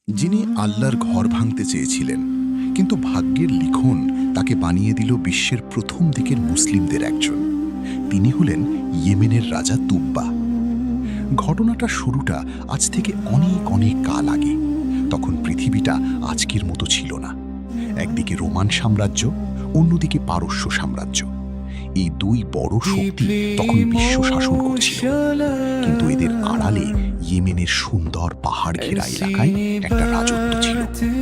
যিনি আল্লাহর ঘর ভাঙতে চেয়েছিলেন, কিন্তু ভাগ্যের লিখন তাকে বানিয়ে দিল বিশ্বের প্রথম দিকের মুসলিমদের একজন। তিনি হলেন ইয়েমেনের রাজা তুব্বা। ঘটনাটার শুরুটা আজ থেকে অনেক অনেক কাল আগে। তখন পৃথিবীটা আজকের মতো ছিল না। একদিকে রোমান সাম্রাজ্য, অন্যদিকে পারস্য সাম্রাজ্য। এই দুই বড় শক্তি তখন বিশ্ব শাসন করছিল। কিন্তু এদের আড়ালে ইয়েমেনের সুন্দর পাহাড় ঘেরা এলাকায় একটা রাজত্ব ছিল,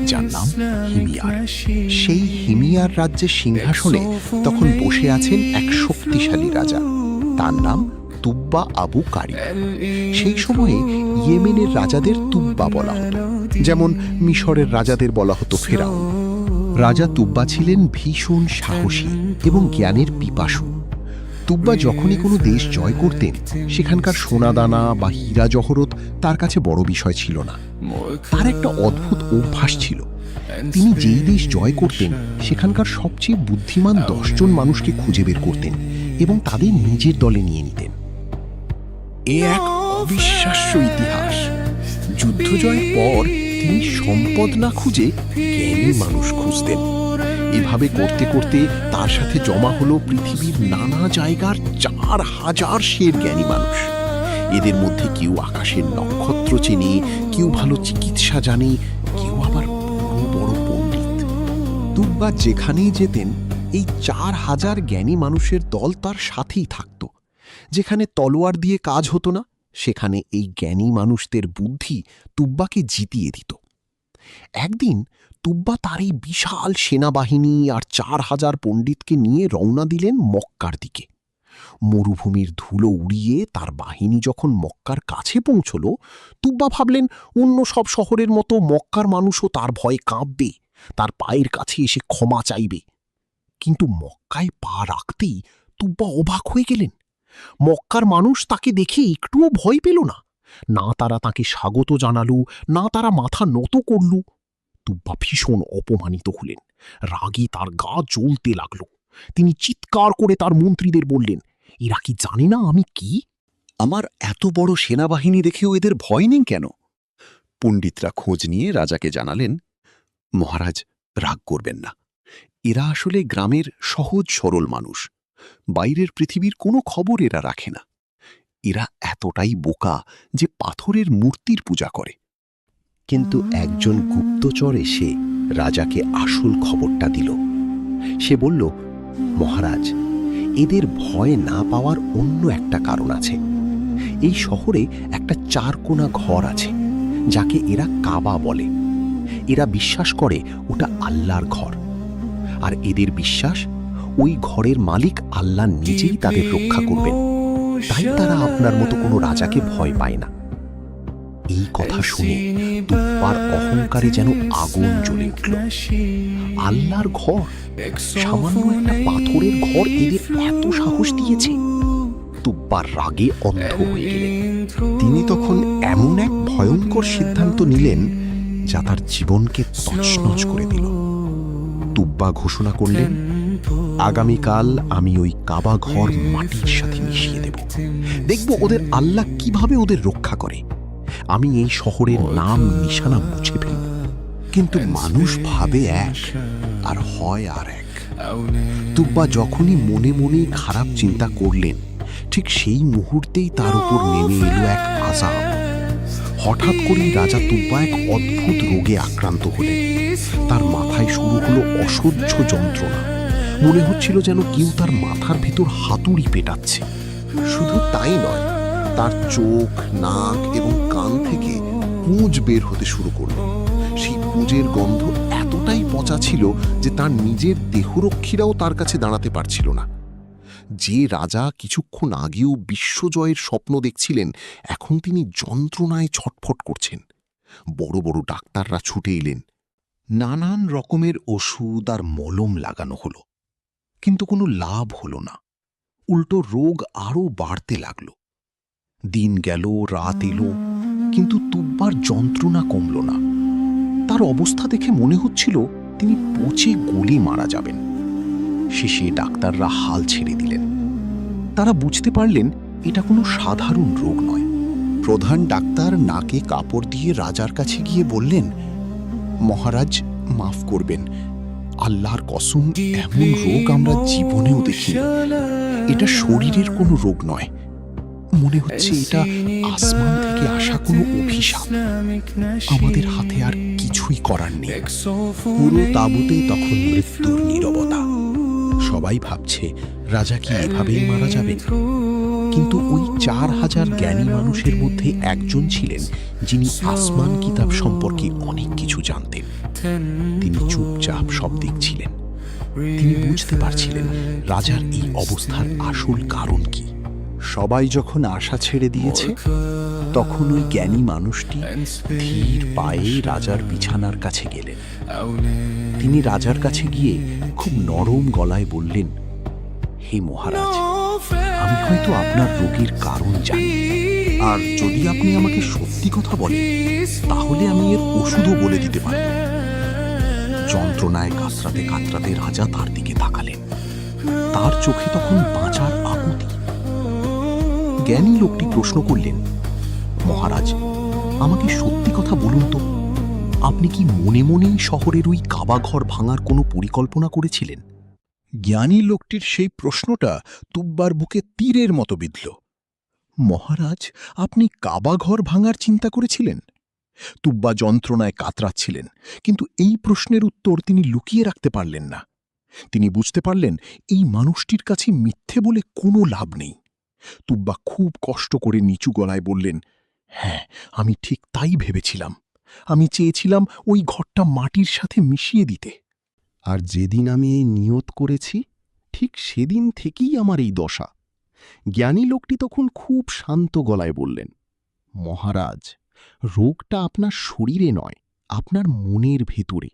যার নাম হিমিয়ার। সেই হিমিয়ার রাজ্যের সিংহাসনে তখন বসে আছেন এক শক্তিশালী রাজা, তার নাম তুব্বা আবু কারি। সেই সময়ে ইয়েমেনের রাজাদের তুব্বা বলা হতো, যেমন মিশরের রাজাদের বলা হতো ফেরাউন। রাজা তুব্বা ছিলেন ভীষণ সাহসী এবং জ্ঞানের পিপাসু। তুব্বা যখনই কোনো দেশ জয় করতেন, সেখানকার সোনাদানা বা হীরা জহরত তার কাছে বড় বিষয় ছিল না। তার একটা অদ্ভুত অভ্যাস ছিল। তিনি যেই দেশ জয় করতেন, সেখানকার সবচেয়ে বুদ্ধিমান 10 জন মানুষকে খুঁজে বের করতেন এবং তাদের নিজের দলে নিয়ে নিতেন। এ এক অবিশ্বাস্য ইতিহাস। যুদ্ধ জয়ের পর তিনি সম্পদ না খুঁজে জ্ঞানী মানুষ খুঁজতেন। এভাবে করতে করতে তার সাথে জমা হলো পৃথিবীর নানা জায়গার 4000 সের জ্ঞানী মানুষ। এদের মধ্যে কেউ আকাশের নক্ষত্র চেনে, কেউ ভালো চিকিৎসা জানে, কেউ আবার বড় বড় পণ্ডিত। তুব্বা যেখানেই যেতেন, এই 4000 জ্ঞানী মানুষের দল তার সাথেই থাকত। যেখানে তলোয়ার দিয়ে কাজ হতো না, সেখানে এই জ্ঞানী মানুষদের বুদ্ধি তুব্বাকে জিতিয়ে দিত। একদিন তুব্বা তার এই বিশাল সেনাবাহিনী আর 4000 পণ্ডিতকে নিয়ে রওনা দিলেন মক্কার দিকে। মরুভূমির ধুলো উড়িয়ে তার বাহিনী যখন মক্কার কাছে পৌঁছল, তুব্বা ভাবলেন অন্য সব শহরের মতো মক্কার মানুষও তার ভয়ে কাঁপবে, তার পায়ের কাছে এসে ক্ষমা চাইবে। কিন্তু মক্কায় পা রাখতেই তুব্বা অবাক হয়ে গেলেন। মক্কার মানুষ তাকে দেখে একটুও ভয় পেল না। না তারা তাকে স্বাগত জানালো, না তারা মাথা নত করল। তুব্বা ভীষণ অপমানিত হলেন। রাগে তার গা জ্বলতে লাগল। তিনি চিৎকার করে তার মন্ত্রীদের বললেন, এরা কি জানে না আমি কি? আমার এত বড় সেনাবাহিনী দেখেও এদের ভয় নেই কেন? পণ্ডিতরা খোঁজ নিয়ে রাজাকে জানালেন, মহারাজ, রাগ করবেন না। এরা আসলে গ্রামের সহজ সরল মানুষ। বাইরের পৃথিবীর কোনো খবর এরা রাখে না। এরা এতটাই বোকা যে পাথরের মূর্তির পূজা করে। কিন্তু একজন গুপ্তচর এসে রাজাকে আসল খবরটা দিল। সে বলল, মহারাজ, এদের ভয় না পাওয়ার অন্য একটা কারণ আছে। এই শহরে একটা 4 কোণা ঘর আছে, যাকে এরা কাবা বলে। এরা বিশ্বাস করে ওটা আল্লাহর ঘর। আর এদের বিশ্বাস, ওই ঘরের মালিক আল্লাহ নিজেই তাদের রক্ষা করবেন। তাই তারা আপনার মতো কোনো রাজাকে ভয় পায় না। এই কথা শুনে তুব্বার অহংকারে যেন আগুন জ্বলে উঠল। আল্লাহর ঘর, সামান্য একটা পাথরের ঘর এদের এত সাহস দিয়েছে? তুব্বার রাগে অন্ধ হয়ে গেলেন। তিনি তখন এমন এক ভয়ঙ্কর সিদ্ধান্ত নিলেন, যা তার জীবনকে তছনছ করে দিল। তুব্বা ঘোষণা করলেন, আগামীকাল আমি ওই কাবা ঘর মাটির সাথে মিশিয়ে দেব। দেখব ওদের আল্লাহ কিভাবে ওদের রক্ষা করে। আমি এই শহরের নাম নিশানা মুছে ফেলব। কিন্তু মানুষ ভাবে এক আর হয় আর এক। তুব্বা যখনই মনে মনেই খারাপ চিন্তা করলেন, ঠিক সেই মুহূর্তেই তার উপর নেমে এলো এক আযাব। হঠাৎ করেই রাজা তুব্বা এক অদ্ভুত রোগে আক্রান্ত হলেন। তার মাথায় শুরু হলো অসহ্য যন্ত্রণা। মনে হচ্ছিল যেন কেউ তার মাথার ভেতর হাতুড়ি পেটাচ্ছে। শুধু তাই নয়, তার চোখ, নাক এবং কান থেকে পুঁজ বের হতে শুরু করল। সেই পুঁজের গন্ধ এতটাই পচা ছিল যে তার নিজের দেহরক্ষীরাও তার কাছে দাঁড়াতে পারছিল না। যে রাজা কিছুক্ষণ আগেও বিশ্বজয়ের স্বপ্ন দেখছিলেন, এখন তিনি যন্ত্রণায় ছটফট করছেন। বড় বড় ডাক্তাররা ছুটে এলেন। নানান রকমের ওষুধ আর মলম লাগানো হলো, কিন্তু কোনো লাভ হলো না। উল্টো রোগ আরও বাড়তে লাগল। দিন গেল, রাত এলো, কিন্তু তুব্বার যন্ত্রণা কমল না। তার অবস্থা দেখে মনে হচ্ছিল তিনি পচে গলে মারা যাবেন। শেষে ডাক্তাররা হাল ছেড়ে দিলেন। তারা বুঝতে পারলেন এটা কোনো সাধারণ রোগ নয়। প্রধান ডাক্তার নাকে কাপড় দিয়ে রাজার কাছে গিয়ে বললেন, মহারাজ, মাফ করবেন, আল্লাহর কসম, এমন রোগ আমরা জীবনেও দেখিনি। এটা শরীরের কোনো রোগ নয়, মনে হচ্ছে এটা আসমান থেকে আসা কোনো অভিশাপ। আমাদের হাতে আর কিছুই করার নেই। পুরো তাঁবুতে তখন মৃত্যুর নীরবতা। সবাই ভাবছে রাজা কি এভাবেই মারা যাবেন। কিন্তু ওই 4000 জ্ঞানী মানুষের মধ্যে একজন ছিলেন যিনি আসমান কিতাব সম্পর্কে অনেক কিছু জানতেন। তিনি চুপচাপ সব দেখছিলেন। তিনি বুঝতে পারছিলেন রাজার এই অবস্থার আসল কারণ কি। সবাই যখন আশা ছেড়ে দিয়েছে, তখন ওই জ্ঞানী মানুষটি ধীর পায়ে রাজার বিছানার কাছে গেলেন। তিনি রাজার কাছে গিয়ে খুব নরম গলায় বললেন, হে মহারাজ, আমি হয়তো আপনার রোগের কারণ জানি, আর যদি আপনি আমাকে সত্যি কথা বলেন তাহলে আমি এর ওষুধও বলে দিতে পারব। যন্ত্রণায় কাতরাতে কাতরাতে রাজা তার দিকে তাকালেন। তার চোখে তখন বাঁচার আকুতি। জ্ঞানী লোকটি প্রশ্ন করলেন, মহারাজ, আমাকে সত্যি কথা বলুন তো, আপনি কি মনে মনেই শহরের ওই কাবা ঘর ভাঙার কোনো পরিকল্পনা করেছিলেন? জ্ঞানী লোকটির সেই প্রশ্নটা তুব্বার বুকে তীরের মতো বিঁধল। মহারাজ, আপনি কাবা ঘর ভাঙার চিন্তা করেছিলেন? তুব্বা যন্ত্রণায় কাতরাচ্ছিলেন, কিন্তু এই প্রশ্নের উত্তর তিনি লুকিয়ে রাখতে পারলেন না। তিনি বুঝতে পারলেন এই মানুষটির কাছে মিথ্যে বলে কোনো লাভ নেই। তুব্বা খুব কষ্ট করে নিচু গলায় বললেন, হ্যাঁ, আমি ঠিক তাই ভেবেছিলাম। আমি চেয়েছিলাম ওই ঘরটা মাটির সাথে মিশিয়ে দিতে। আর যেদিন আমি এই নিয়ত করেছি, ঠিক সেদিন থেকেই আমার এই দশা। জ্ঞানী লোকটি তখন খুব শান্ত গলায় বললেন, মহারাজ, রোগটা আপনার শরীরে নয়, আপনার মনের ভেতরে।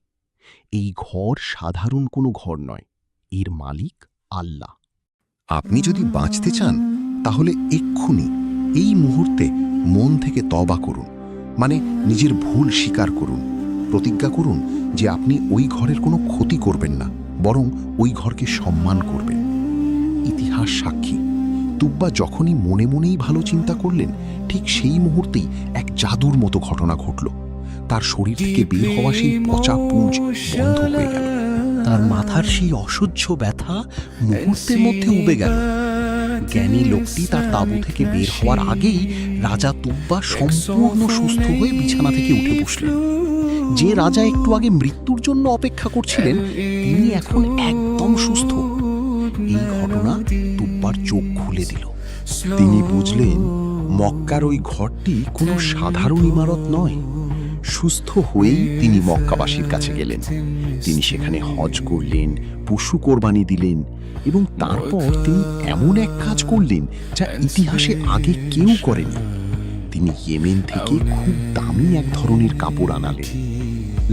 এই ঘর সাধারণ কোনো ঘর নয়, এর মালিক আল্লাহ। আপনি যদি বাঁচতে চান তাহলে এক্ষুনি, এই মুহূর্তে মন থেকে তওবা করুন, মানে নিজের ভুল স্বীকার করুন। প্রতিজ্ঞা করুন যে আপনি ওই ঘরের কোনো ক্ষতি করবেন না, বরং ওই ঘরকে সম্মান করবেন। ইতিহাস সাক্ষী, তুব্বা যখনই মনে মনেই ভালো চিন্তা করলেন, ঠিক সেই মুহূর্তেই এক জাদুর মতো ঘটনা ঘটল। তার শরীর থেকে বের হওয়া সেই পচা পুঁজ বন্ধ হয়ে গেল। তার মাথার সেই অসহ্য ব্যথা মুহূর্তের মধ্যে উবে গেল। জ্ঞানী লোকটি তার তাঁবু থেকে বের হওয়ার আগেই রাজা তুব্বা সম্পূর্ণ সুস্থ হয়ে বিছানা থেকে উঠে বসলেন। যে রাজা একটু আগে মৃত্যুর জন্য অপেক্ষা করছিলেন, তিনি এখন একদম সুস্থ। এই ঘটনা তুব্বার চোখ খুলে দিল। তিনি বুঝলেন মক্কার ওই ঘরটি কোনো সাধারণ ইমারত নয়। সুস্থ হয়েই তিনি মক্কাবাসীর কাছে গেলেন। তিনি সেখানে হজ করলেন, পশু কোরবানি দিলেন, এবং তারপর তিনি এমন এক কাজ করলেন যা ইতিহাসে আগে কেউ করেনি। তিনি ইয়েমেন থেকে খুব দামি এক ধরনের কাপড় আনালেন।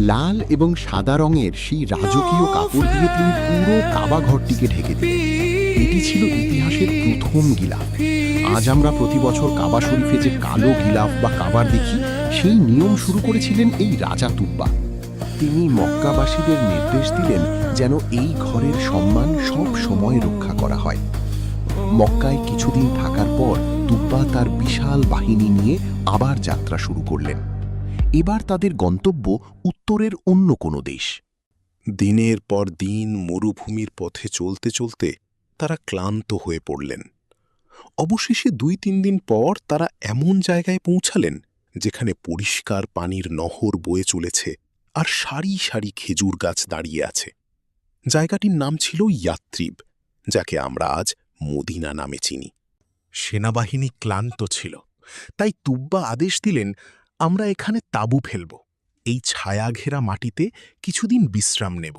লাল এবং সাদা রঙের সেই রাজকীয় কাপড় দিয়ে তিনি পুরো কাবা ঘরটিকে ঢেকে দিলেন। এটি ছিল ইতিহাসের প্রথম গিলাফ। আজ আমরা প্রতি বছর কাবা শরীফে যে কালো গিলাফ বা কাবার দেখি, সেই নিয়ম শুরু করেছিলেন এই রাজা তুব্বা। তিনি মক্কাবাসীদের নির্দেশ দিলেন যেন এই ঘরের সম্মান সব সময় রক্ষা করা হয়। মক্কায় কিছুদিন থাকার পর তুব্বা তার বিশাল বাহিনী নিয়ে আবার যাত্রা শুরু করলেন। এবার তাদের গন্তব্য উত্তরের অন্য কোনো দেশ। দিনের পর দিন মরুভূমির পথে চলতে চলতে তারা ক্লান্ত হয়ে পড়লেন। অবশেষে 2-3 দিন পর তারা এমন জায়গায় পৌঁছালেন যেখানে পরিষ্কার পানির নহর বয়ে চলেছে আর সারি সারি খেজুর গাছ দাঁড়িয়ে আছে। জায়গাটির নাম ছিল ইয়াত্রিব, যাকে আমরা আজ মদিনা নামে চিনি। সেনাবাহিনী ক্লান্ত ছিল, তাই তুব্বা আদেশ দিলেন, আমরা এখানে তাঁবু ফেলব, এই ছায়া ঘেরা মাটিতে কিছুদিন বিশ্রাম নেব।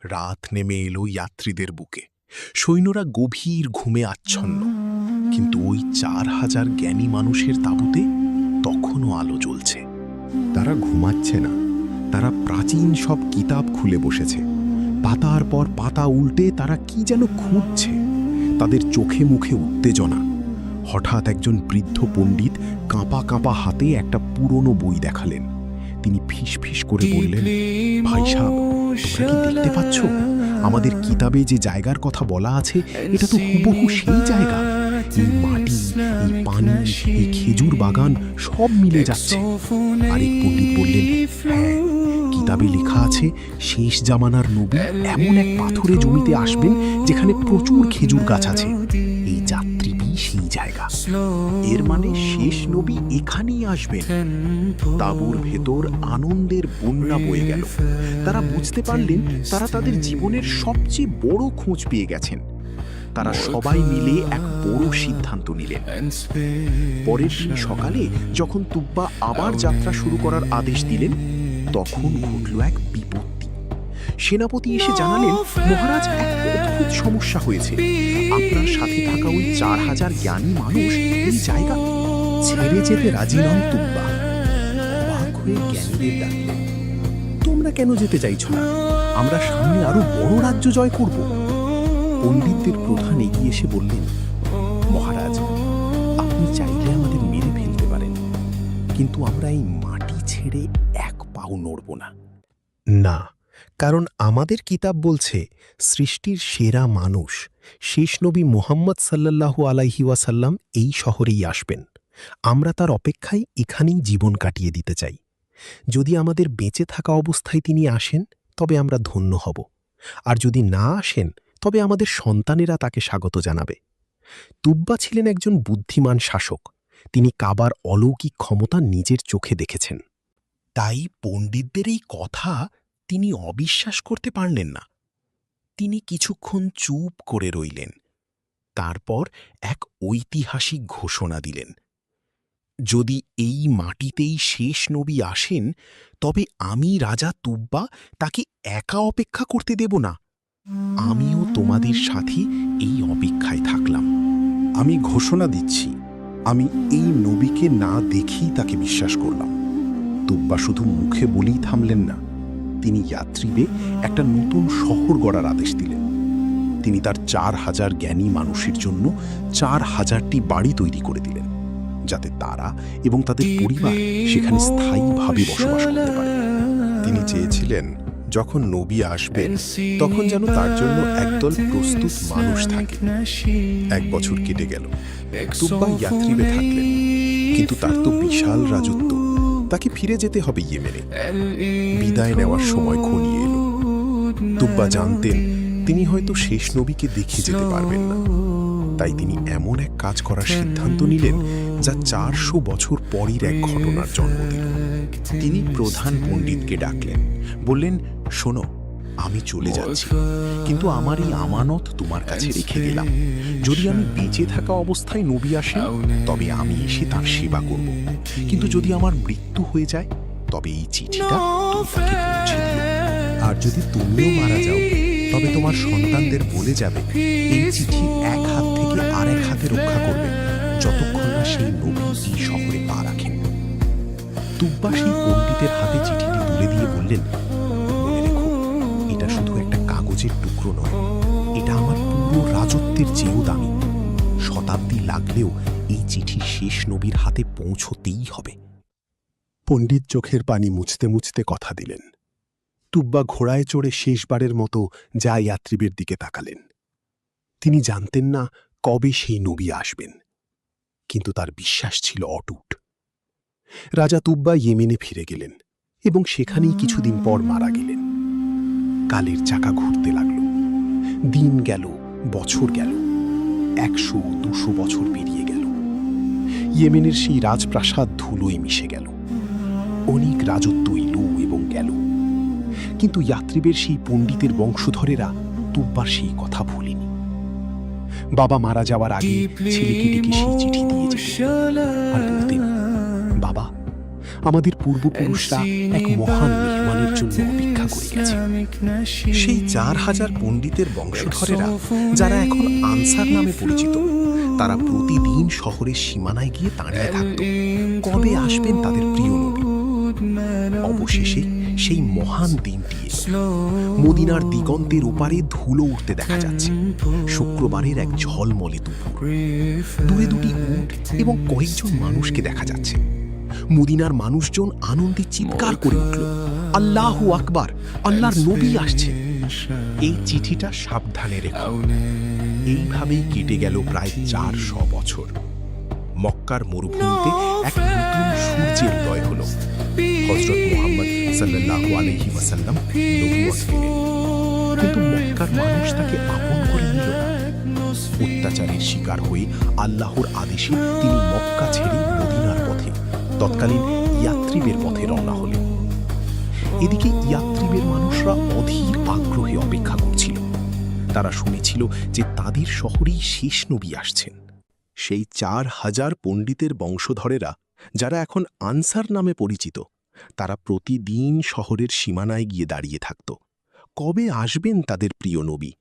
রাত নেমে এলো ইয়াত্রীদের বুকে। সৈন্যরা গভীর ঘুমে আচ্ছন্ন, কিন্তু ওই 4000 জ্ঞানী মানুষের তাঁবুতে তখনও আলো জ্বলছে। তারা ঘুমাচ্ছে না, তারা প্রাচীন সব কিতাব খুলে বসেছে। পাতার পর পাতা উল্টে তারা কি যেন খুঁজছে। তাদের চোখে মুখে উত্তেজনা। হঠাৎ একজন বৃদ্ধ পণ্ডিত কাঁপা কাঁপা হাতে একটা পুরনো বই দেখালেন। তিনি ফিসফিস করে বললেন, ভাই সাহেব, তোমরা কি দেখতে পাচ্ছ? আমাদের কিতাবে যে জায়গার কথা বলা আছে, এটা তো হুবহু সেই জায়গা। এই মাটি, এই পানি, এই খেজুর বাগান সব মিলে যাচ্ছে। আরেক পণ্ডিত বললেন, হ্যাঁ, কিতাবে কিতাবে লেখা আছে শেষ জামানার নবী এমন এক পাথুরে জমিতে আসবেন যেখানে প্রচুর খেজুর গাছ আছে। এই যাত্রীবি সেই জায়গা। এর মানে শেষ নবী এখানেই আসবেন। তাঁবুর ভেতর আনন্দের বন্যা বয়ে গেল। তারা বুঝতে পারলেন তারা তাদের জীবনের সবচেয়ে বড় খোঁজ পেয়ে গেছেন। তারা সবাই মিলে এক বড় সিদ্ধান্ত নিলেন। পরের দিন সকালে যখন তুব্বা আবার যাত্রা শুরু করার আদেশ দিলেন, তখন ঘটল এক বিপত্তি। সেনাপতি এসে জানালেন, মহারাজ, এক অদ্ভুত সমস্যা হয়েছে। আপনার সাথে থাকা ওই 4000 জ্ঞানী মানুষ এই জায়গা ছেড়ে যেতে রাজি নন। তুব্বা অবাক হয়ে জ্ঞানীদের ডাকলেন, তোমরা কেন যেতে চাইছ না? আমরা সামনে আরো বড় রাজ্য জয় করব। পণ্ডিতদের প্রধান এগিয়ে এসে বললেন, মহারাজ, আপনি চাইলে আমাদের মেরে ফেলতে পারেন, কিন্তু আমরা এই মাটি ছেড়ে এক পাও নড়ব না। না, কারণ আমাদের কিতাব বলছে সৃষ্টির সেরা মানুষ শেষ নবী মুহাম্মদ সাল্লাল্লাহু আলাইহি ওয়াসাল্লাম এই শহরেই আসবেন। আমরা তার অপেক্ষায় এখানেই জীবন কাটিয়ে দিতে চাই। যদি আমাদের বেঁচে থাকা অবস্থায় তিনি আসেন তবে আমরা ধন্য হব, আর যদি না আসেন তবে আমাদের সন্তানেরা তাকে স্বাগত জানাবে। তুব্বা ছিলেন একজন বুদ্ধিমান শাসক। তিনি কাবার অলৌকিক ক্ষমতা নিজের চোখে দেখেছেন। তাই পণ্ডিতদের এই কথা তিনি অবিশ্বাস করতে পারলেন না। তিনি কিছুক্ষণ চুপ করে রইলেন। তারপর এক ঐতিহাসিক ঘোষণা দিলেন, যদি এই মাটিতেই শেষ নবী আসেন তবে আমি রাজা তুব্বা তাকে একা অপেক্ষা করতে দেব না। আমিও তোমাদের সাথে এই অপেক্ষায় থাকলাম। আমি ঘোষণা দিচ্ছি, আমি এই নবীকে না দেখেই তাকে বিশ্বাস করলাম। তুব্বা শুধু মুখে বলেই থামলেন না, তিনি ইয়াত্রিবে একটা নতুন শহর গড়ার আদেশ দিলেন। তিনি তার 4000 জ্ঞানী মানুষের জন্য 4000টি বাড়ি তৈরি করে দিলেন, যাতে তারা এবং তাদের পরিবার সেখানে স্থায়ীভাবে বসবাস করতে পারে। তিনি চেয়েছিলেন যখন নবী আসবেন তখন যেন তার জন্য একদল প্রস্তুত মানুষ থাকে। 1 বছর কেটে গেল। তুব্বা ইয়াত্রিবে থাকলেন, কিন্তু তার তো বিশাল রাজত্ব। তাকে ফিরে যেতে হবে ইয়েমেনে। বিদায় নেওয়ার সময় ঘনিয়ে এলো। তুব্বা জানতেন তিনি হয়তো শেষ নবীকে দেখে যেতে পারবেন না। তাই তিনি এমন এক কাজ করার সিদ্ধান্ত নিলেন যা 400 বছর পরের এক ঘটনার জন্ম দিল। তিনি প্রধান পণ্ডিতকে ডাকলেন, বললেন, শোনো, আমি চলে যাচ্ছি, কিন্তু আমার এই আমানত তোমার কাছে রেখে গেলাম। যদি আমি বেঁচে থাকা অবস্থায় নবী আসেন তবে আমি এসে তার সেবা করব, কিন্তু যদি আমার মৃত্যু হয়ে যায় তবে এই চিঠিটা তুমি তাকে পৌঁছে দিও। আর যদি তুমিও মারা যাও তবে তোমার সন্তানদের বলে যাবে এই চিঠি এক হাত থেকে আরেক হাতে রক্ষা করবে যতক্ষণ না সেই নবী এই শহরে পা রাখেন। তুব্বা সেই পণ্ডিতের হাতে চিঠিটি তুলে দিয়ে বললেন, মনে রেখো, এটা শুধু একটা কাগজের টুকরো নয়, এটা আমার পুরো রাজত্বের চেয়েও দামি। শতাব্দী লাগলেও এই চিঠি শেষ নবীর হাতে পৌঁছতেই হবে। পণ্ডিত চোখের পানি মুছতে মুছতে কথা দিলেন। তুব্বা ঘোড়ায় চড়ে শেষবারের মতো যা ইয়াত্রিবের দিকে তাকালেন। তিনি জানতেন না কবে সেই নবী আসবেন, কিন্তু তার বিশ্বাস ছিল অটুট। রাজা তুব্বা ইয়েমেনে ফিরে গেলেন এবং সেখানেই কিছুদিন পর মারা গেলেন। কালের চাকা ঘুরতে লাগল। দিন গেল, বছর গেল, 100-200 বছর পেরিয়ে গেল। ইয়েমেনের সেই রাজপ্রাসাদ ধুলোয় মিশে গেল। অনেক রাজত্ব এলো এবং গেল, কিন্তু ইয়াত্রিবের সেই পণ্ডিতের বংশধরেরা তুব্বার সেই কথা ভুলেনি। বাবা মারা যাওয়ার আগে ছেলেকে ডেকে সেই চিঠি দিয়ে যেতেন আর বলতেন, বাবা, আমাদের পূর্বপুরুষরা এক মহান মেহমানের জন্য অপেক্ষা করে গেছে। সেই 4000 পণ্ডিতের বংশধরেরা, যারা এখন আনসার নামে পরিচিত, তারা প্রতিদিন শহরের সীমানায় গিয়ে দাঁড়িয়ে থাকত, কবে আসবেন তাদের প্রিয় নবী। অবশেষে সেই মহান দিনটি এলো। মদিনার দিগন্তের ওপারে ধুলো উঠতে দেখা যাচ্ছে। শুক্রবারের এক ঝলমলে দুপুর। দূরে দুটি উট এবং কয়েকজন মানুষকে দেখা যাচ্ছে। মদিনার মানুষজন আনন্দে চিৎকার করে উঠল, আল্লাহু আকবার, আল্লাহর নবী আসছে। এই চিঠিটা সাবধানে রেখো। এইভাবেই কেটে গেল প্রায় 400 বছর। মক্কার মরুভূমিতে এক নতুন সূর্যের উদয় হল। হযরত মুহাম্মদ সাল্লাল্লাহু আলাইহি ওয়াসাল্লাম নবুয়ত পেলেন, কিন্তু মক্কার মানুষ তাকে আপন করে নিল না। অত্যাচারের শিকার হয়ে আল্লাহর আদেশে তিনি মক্কা ছেড়ে মদিনার পথে, তৎকালীন ইয়াত্রিবের পথে রওনা হলেন। এদিকে ইয়াত্রিবের মানুষরা অধীর আগ্রহে অপেক্ষা করছিল। তারা শুনেছিল যে তাদের শহরেই শেষ নবী আসছেন। সেই 4000 পণ্ডিতের বংশধরেরা, যারা এখন আনসার নামে পরিচিত, তারা প্রতিদিন শহরের সীমানায় গিয়ে দাঁড়িয়ে থাকত। কবে আসবেন তাদের প্রিয় নবী?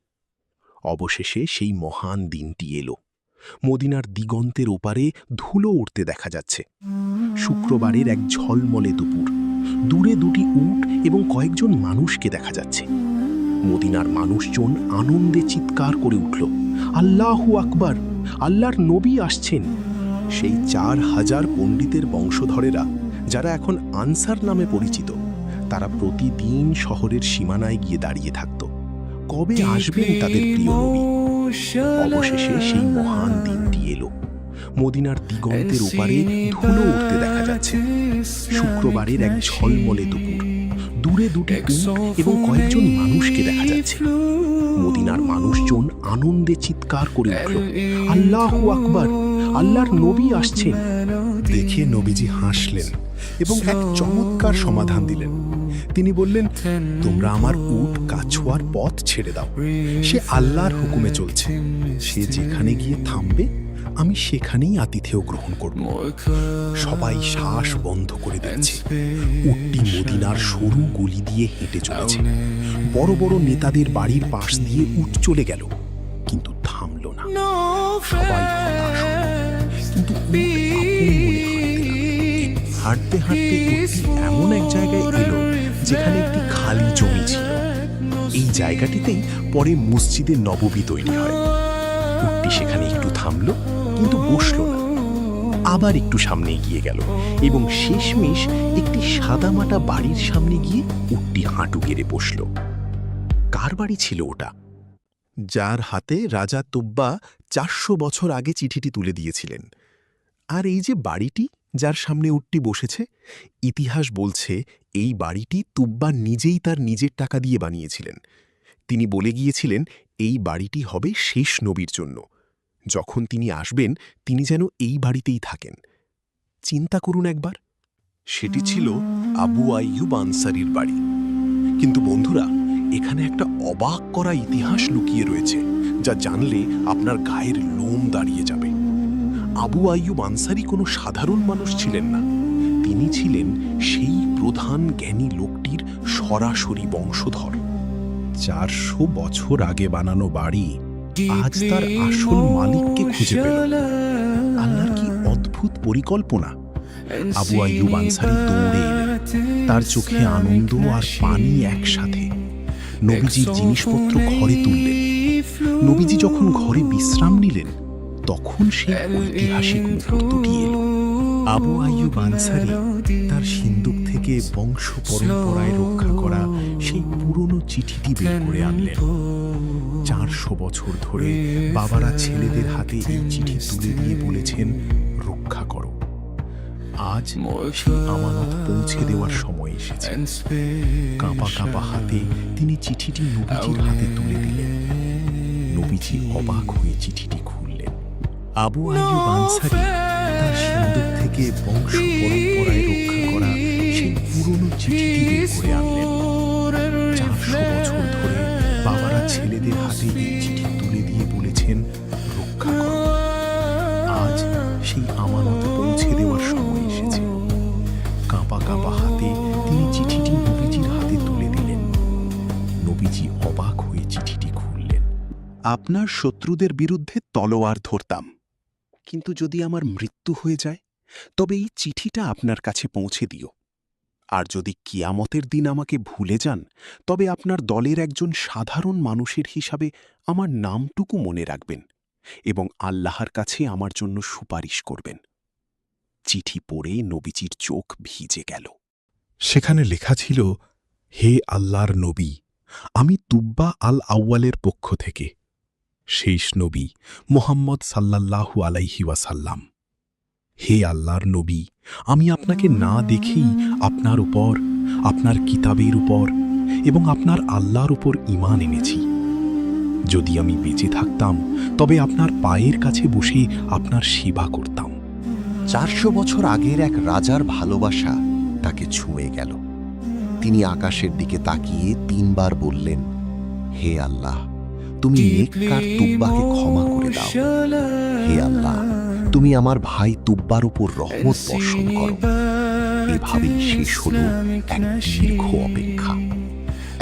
অবশেষে সেই মহান দিনটি এলো। মদিনার দিগন্তের ওপারে ধুলো উড়তে দেখা যাচ্ছে। শুক্রবারের এক ঝলমলে দুপুর, দূরে দুটি উট এবং কয়েকজন মানুষকে দেখা যাচ্ছে। মদিনার মানুষজন আনন্দে চিৎকার করে উঠল, আল্লাহু আকবার, আল্লাহর নবী আসছেন। সেই 4000 পণ্ডিতের বংশধরেরা, যারা এখন আনসার নামে পরিচিত, তারা প্রতিদিন শহরের সীমানায় গিয়ে দাঁড়িয়ে থাকত। কবে আসবেন তাদের প্রিয় নবী? অবশেষে সেই মহান দিনটি এলো। মদিনার দিগন্তের ওপারে ধুলো উঠতে দেখা যাচ্ছে। শুক্রবারের এক ঝলমলে দুপুর, দূরে দুটি উট এবং কয়েকজন মানুষকে দেখা যাচ্ছে। মদিনার মানুষজন আনন্দে চিৎকার করে উঠল, আল্লাহু আকবার, আল্লাহর নবী আসছেন। দেখে নবীজি হাসলেন এবং এক চমৎকার সমাধান দিলেন। তিনি বললেন, তোমরা আমার উট কাছোয়ার পথ ছেড়ে দাও। সে আল্লাহর হুকুমে চলছে। সে যেখানে গিয়ে থামবে, আমি সেখানেই আতিথেয় গ্রহণ করব। সবাই শ্বাস বন্ধ করে দিচ্ছে। উটটি মদিনার সরু গলি দিয়ে হেঁটে চলেছে। বড় বড় নেতাদের বাড়ির পাশ দিয়ে উট চলে গেল, কিন্তু থামল না। সবাই হতাশ হল, কিন্তু উট আপন মনে হাঁটতে লাগল। হাঁটতে হাঁটতে উটটি এমন এক জায়গায় এলো যেখানে একটি খালি জমি ছিল। এই জায়গাটিতেই পরে মসজিদে নববী তৈরি হয়। উটটি সেখানে একটু থামল, কিন্তু বসল না। আবার একটু সামনে এগিয়ে গেল এবং শেষমেশ একটি সাদামাটা বাড়ির সামনে গিয়ে উটটি হাঁটু গেড়ে বসল। কার বাড়ি ছিল ওটা? যার হাতে রাজা তুব্বা 400 বছর আগে চিঠিটি তুলে দিয়েছিলেন। আর এই যে বাড়িটি, যার সামনে উটটি বসেছে, ইতিহাস বলছে এই বাড়িটি তুব্বা নিজেই তার নিজের টাকা দিয়ে বানিয়েছিলেন। তিনি বলে গিয়েছিলেন এই বাড়িটি হবে শেষ নবীর জন্য। যখন তিনি আসবেন, তিনি যেন এই বাড়িতেই থাকেন। চিন্তা করুন একবার, সেটি ছিল আবু আইয়ুব আনসারীর বাড়ি। কিন্তু বন্ধুরা, এখানে একটা অবাক করা ইতিহাস লুকিয়ে রয়েছে, যা জানলে আপনার গায়ের লোম দাঁড়িয়ে যাবে। আবু আইয়ুব আনসারী কোনো সাধারণ মানুষ ছিলেন না। তিনি ছিলেন সেই প্রধান জ্ঞানী লোকটির সরাসরি বংশধর। 400 বছর আগে বানানো বাড়ি আজ তার আসল মালিককে খুঁজে পেল। আল্লাহর কি অদ্ভুত পরিকল্পনা! আবু আইয়ুব আনসারী দৌড়ে এলেন। তার চোখে আনন্দ আর পানি একসাথে। নবীজির জিনিসপত্র ঘরে তুললেন। নবীজি যখন ঘরে বিশ্রাম নিলেন, তখন সেই ঐতিহাসিক মুহূর্তটি এলো। আবু আইয়ুব আনসারী তার সিন্দুক থেকে বংশ পরম্পরায় রক্ষা করা সেই পুরনো চিঠিটি বের করে আনলেন। 400 বছর ধরে বাবারা ছেলেদের হাতে এই চিঠি তুলে দিয়ে বলেছেন, রক্ষা করো। আজ সেই আমানত পৌঁছে দেওয়ার সময় এসেছে। কাঁপা কাঁপা হাতে তিনি চিঠিটি নবীজির হাতে তুলে দিলেন। নবীজি অবাক হয়ে চিঠিটি খুললেন। আবু আইয়ুব আনসারী তার সিন্দুক থেকে বংশ পরম্পরায় রক্ষা করা সেই পুরনো চিঠিটি বের করে আনলেন। 400 বছর ধরে বাবারা ছেলেদের হাতে এই চিঠি তুলে দিয়ে বলেছেন, রক্ষা করো। আজ সেই আমানত পৌঁছে দেওয়ার সময় এসেছে। কাঁপা কাঁপা হাতে তিনি চিঠিটি নবীজির হাতে তুলে দিলেন। নবীজি অবাক হয়ে চিঠিটি খুললেন। আপনার শত্রুদের বিরুদ্ধে তলোয়ার ধরতাম, কিন্তু যদি আমার মৃত্যু হয়ে যায়, তবে এই চিঠিটা আপনার কাছে পৌঁছে দিও। আর যদি কিয়ামতের দিন আমাকে ভুলে যান, তবে আপনার দলের একজন সাধারণ মানুষের হিসাবে আমার নামটুকু মনে রাখবেন এবং আল্লাহর কাছে আমার জন্য সুপারিশ করবেন। চিঠি পড়ে নবীজির চোখ ভিজে গেল। সেখানে লেখা ছিল, হে আল্লাহর নবী, আমি তুব্বা আল আউয়ালের পক্ষ থেকে, শেষ নবী মুহাম্মদ সাল্লাল্লাহু আলাইহি ওয়াসাল্লাম। হে আল্লাহর নবী, আমি আপনাকে না দেখেই আপনার উপর, আপনার কিতাবের উপর এবং আপনার আল্লাহর উপর ঈমান এনেছি। যদি আমি বেঁচে থাকতাম তবে আপনার পায়ের কাছে বসে আপনার সেবা করতাম। 400 বছর আগের এক রাজার ভালোবাসা তাকে ছুঁয়ে গেল। তিনি আকাশের দিকে তাকিয়ে 3 বার বললেন, হে আল্লাহ, তুমি নেককার তুব্বাকে ক্ষমা করে দাও। হে আল্লাহ, তুমি আমার ভাই তুব্বার উপর রহমত বর্ষণ করো। এভাবেই শেষ হল এক দীর্ঘ অপেক্ষা।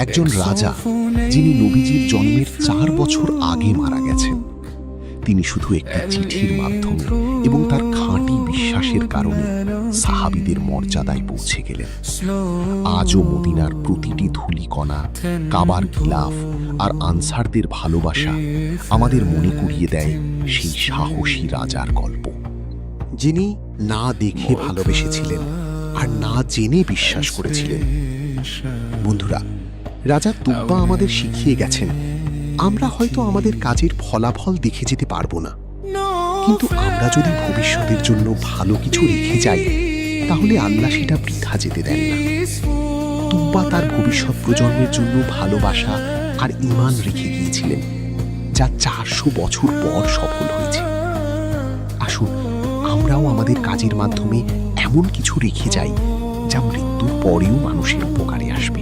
একজন রাজা যিনি নবীজির জন্মের 4 বছর আগে মারা গেছেন, তিনি শুধু একটি চিঠির মাধ্যমে এবং তার খাঁটি বিশ্বাসের কারণে সাহাবীদের মর্যাদায় পৌঁছে গেলেন। আজও মদিনার প্রতিটি ধূলিকণা, কাবার গিলাফ আর আনসারদের ভালোবাসা আমাদের মনে করিয়ে দেয় সেই সাহসী রাজার গল্প, যিনি না দেখে ভালোবেসেছিলেন আর না জেনে বিশ্বাস করেছিলেন। বন্ধুরা, রাজা তুব্বা আমাদের শিখিয়ে গেছেন, আমরা হয়তো আমাদের কাজের ফলাফল দেখে যেতে পারবো না, কিন্তু আমরা যদি ভবিষ্যতের জন্য ভালো কিছু রেখে যাই তাহলে আল্লাহ সেটা বৃথা যেতে দেন না। তুব্বা তার ভবিষ্যৎ প্রজন্মের জন্য ভালোবাসা আর ঈমান রেখে গিয়েছিলেন, যা 400 বছর পর সফল হয়েছে। আসুন আমরাও আমাদের কাজের মাধ্যমে এমন কিছু রেখে যাই যা মৃত্যুর পরেও মানুষের উপকারে আসবে।